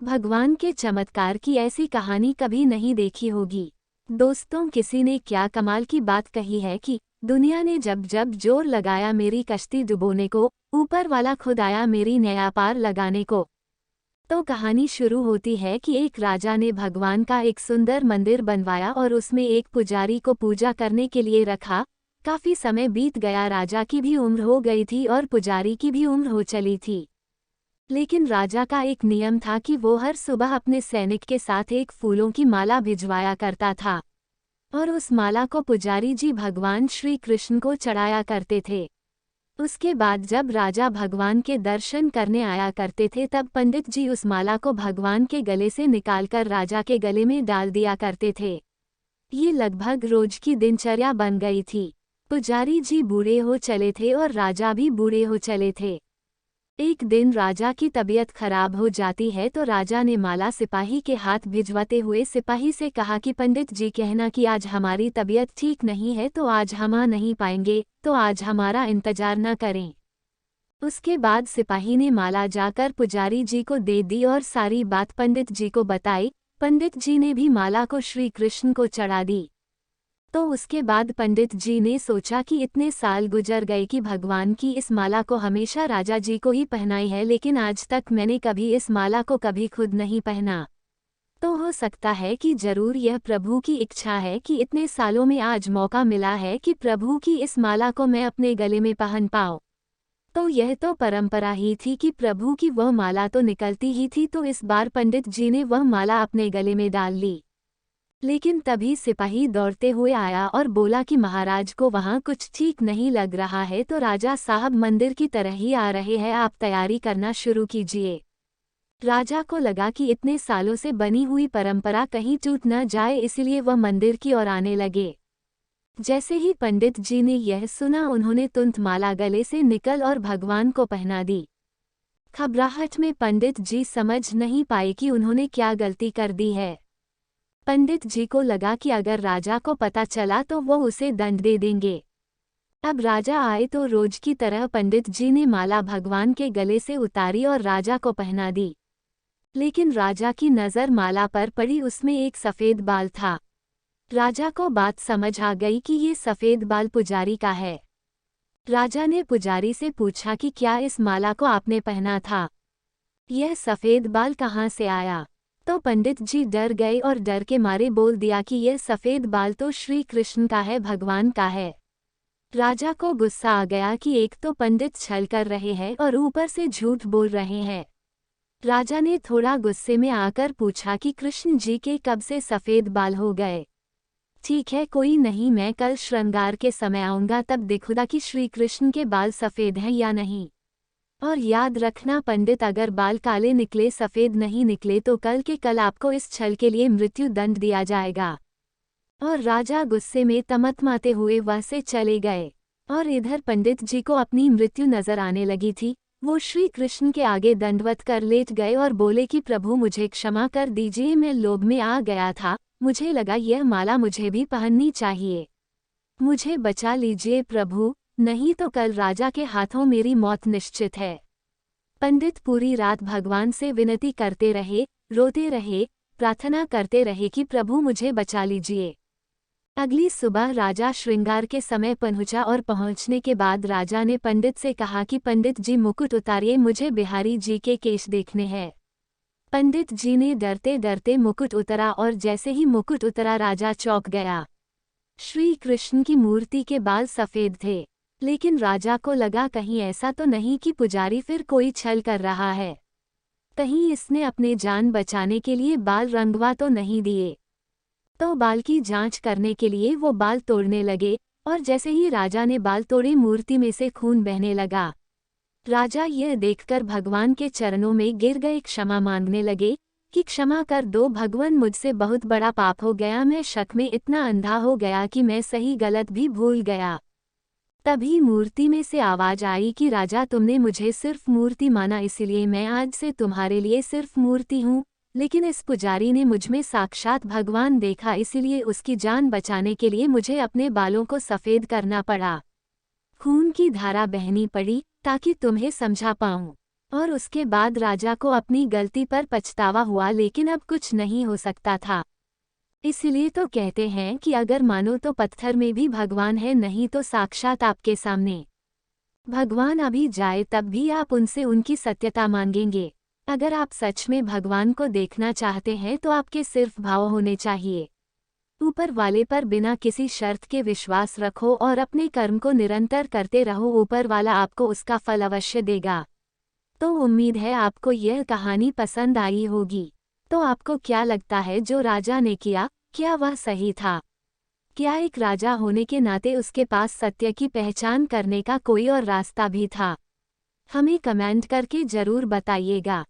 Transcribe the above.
भगवान के चमत्कार की ऐसी कहानी कभी नहीं देखी होगी। दोस्तों, किसी ने क्या कमाल की बात कही है कि दुनिया ने जब जब जोर लगाया मेरी कश्ती डुबोने को, ऊपर वाला खुद आया मेरी नया पार लगाने को। तो कहानी शुरू होती है कि एक राजा ने भगवान का एक सुंदर मंदिर बनवाया और उसमें एक पुजारी को पूजा करने के लिए रखा। काफी समय बीत गया, राजा की भी उम्र हो गई थी और पुजारी की भी उम्र हो चली थी। लेकिन राजा का एक नियम था कि वो हर सुबह अपने सैनिक के साथ एक फूलों की माला भिजवाया करता था और उस माला को पुजारी जी भगवान श्री कृष्ण को चढ़ाया करते थे। उसके बाद जब राजा भगवान के दर्शन करने आया करते थे तब पंडित जी उस माला को भगवान के गले से निकालकर राजा के गले में डाल दिया करते थे। ये लगभग रोज की दिनचर्या बन गई थी। पुजारी जी बूढ़े हो चले थे और राजा भी बूढ़े हो चले थे। एक दिन राजा की तबीयत खराब हो जाती है तो राजा ने माला सिपाही के हाथ भिजवाते हुए सिपाही से कहा कि पंडित जी कहना कि आज हमारी तबीयत ठीक नहीं है तो आज हम आ नहीं पाएंगे, तो आज हमारा इंतजार न करें। उसके बाद सिपाही ने माला जाकर पुजारी जी को दे दी और सारी बात पंडित जी को बताई। पंडित जी ने भी माला को श्री कृष्ण को चढ़ा दी। तो उसके बाद पंडित जी ने सोचा कि इतने साल गुजर गए कि भगवान की इस माला को हमेशा राजा जी को ही पहनाई है, लेकिन आज तक मैंने कभी इस माला को कभी खुद नहीं पहना। तो हो सकता है कि जरूर यह प्रभु की इच्छा है कि इतने सालों में आज मौका मिला है कि प्रभु की इस माला को मैं अपने गले में पहन पाऊँ। तो यह तो परंपरा ही थी कि प्रभु की वह माला तो निकलती ही थी, तो इस बार पंडित जी ने वह माला अपने गले में डाल ली। लेकिन तभी सिपाही दौड़ते हुए आया और बोला कि महाराज को वहाँ कुछ ठीक नहीं लग रहा है, तो राजा साहब मंदिर की तरह ही आ रहे हैं, आप तैयारी करना शुरू कीजिए। राजा को लगा कि इतने सालों से बनी हुई परंपरा कहीं टूट न जाए, इसलिए वह मंदिर की ओर आने लगे। जैसे ही पंडित जी ने यह सुना, उन्होंने तुरंत माला गले से निकल और भगवान को पहना दी। घबराहट में पंडित जी समझ नहीं पाए कि उन्होंने क्या गलती कर दी है। पंडित जी को लगा कि अगर राजा को पता चला तो वो उसे दंड दे देंगे। अब राजा आए तो रोज की तरह पंडित जी ने माला भगवान के गले से उतारी और राजा को पहना दी। लेकिन राजा की नज़र माला पर पड़ी, उसमें एक सफ़ेद बाल था। राजा को बात समझ आ गई कि ये सफ़ेद बाल पुजारी का है। राजा ने पुजारी से पूछा कि क्या इस माला को आपने पहना था? यह सफ़ेद बाल कहाँ से आया? तो पंडित जी डर गए और डर के मारे बोल दिया कि यह सफ़ेद बाल तो श्री कृष्ण का है, भगवान का है। राजा को गुस्सा आ गया कि एक तो पंडित छल कर रहे हैं और ऊपर से झूठ बोल रहे हैं। राजा ने थोड़ा गुस्से में आकर पूछा कि कृष्ण जी के कब से सफ़ेद बाल हो गए? ठीक है, कोई नहीं, मैं कल श्रृंगार के समय आऊँगा, तब देखूंगा कि श्री कृष्ण के बाल सफ़ेद हैं या नहीं। और याद रखना पंडित, अगर बाल काले निकले, सफ़ेद नहीं निकले, तो कल के कल आपको इस छल के लिए मृत्यु दंड दिया जाएगा। और राजा गुस्से में तमतमाते हुए वहाँ से चले गए। और इधर पंडित जी को अपनी मृत्यु नजर आने लगी थी। वो श्री कृष्ण के आगे दंडवत कर लेट गए और बोले कि प्रभु मुझे क्षमा कर दीजिए, मैं लोभ में आ गया था, मुझे लगा यह माला मुझे भी पहननी चाहिए, मुझे बचा लीजिए प्रभु, नहीं तो कल राजा के हाथों मेरी मौत निश्चित है। पंडित पूरी रात भगवान से विनती करते रहे, रोते रहे, प्रार्थना करते रहे कि प्रभु मुझे बचा लीजिए। अगली सुबह राजा श्रृंगार के समय पहुंचा और पहुंचने के बाद राजा ने पंडित से कहा कि पंडित जी मुकुट उतारिए, मुझे बिहारी जी के केश देखने हैं। पंडित जी ने डरते डरते मुकुट उतरा और जैसे ही मुकुट उतरा राजा चौंक गया। श्री कृष्ण की मूर्ति के बाल सफ़ेद थे, लेकिन राजा को लगा कहीं ऐसा तो नहीं कि पुजारी फिर कोई छल कर रहा है, कहीं इसने अपने जान बचाने के लिए बाल रंगवा तो नहीं दिए। तो बाल की जांच करने के लिए वो बाल तोड़ने लगे और जैसे ही राजा ने बाल तोड़े, मूर्ति में से खून बहने लगा। राजा यह देखकर भगवान के चरणों में गिर गए, क्षमा मांगने लगे कि क्षमा कर दो भगवान, मुझसे बहुत बड़ा पाप हो गया, मैं शक में इतना अंधा हो गया कि मैं सही गलत भी भूल गया। तभी मूर्ति में से आवाज आई कि राजा, तुमने मुझे सिर्फ मूर्ति माना, इसलिए मैं आज से तुम्हारे लिए सिर्फ मूर्ति हूँ। लेकिन इस पुजारी ने मुझमें साक्षात भगवान देखा, इसलिए उसकी जान बचाने के लिए मुझे अपने बालों को सफ़ेद करना पड़ा। खून की धारा बहनी पड़ी ताकि तुम्हें समझा पाऊँ। और उसके बाद राजा को अपनी गलती पर पछतावा हुआ, लेकिन अब कुछ नहीं हो सकता था। इसलिए तो कहते हैं कि अगर मानो तो पत्थर में भी भगवान है, नहीं तो साक्षात आपके सामने भगवान अभी जाए तब भी आप उनसे उनकी सत्यता मांगेंगे। अगर आप सच में भगवान को देखना चाहते हैं तो आपके सिर्फ भाव होने चाहिए। ऊपर वाले पर बिना किसी शर्त के विश्वास रखो और अपने कर्म को निरंतर करते रहो, ऊपर वाला आपको उसका फल अवश्य देगा। तो उम्मीद है आपको यह कहानी पसंद आई होगी। तो आपको क्या लगता है जो राजा ने किया, क्या वह सही था? क्या एक राजा होने के नाते उसके पास सत्य की पहचान करने का कोई और रास्ता भी था? हमें कमेंट करके जरूर बताइएगा।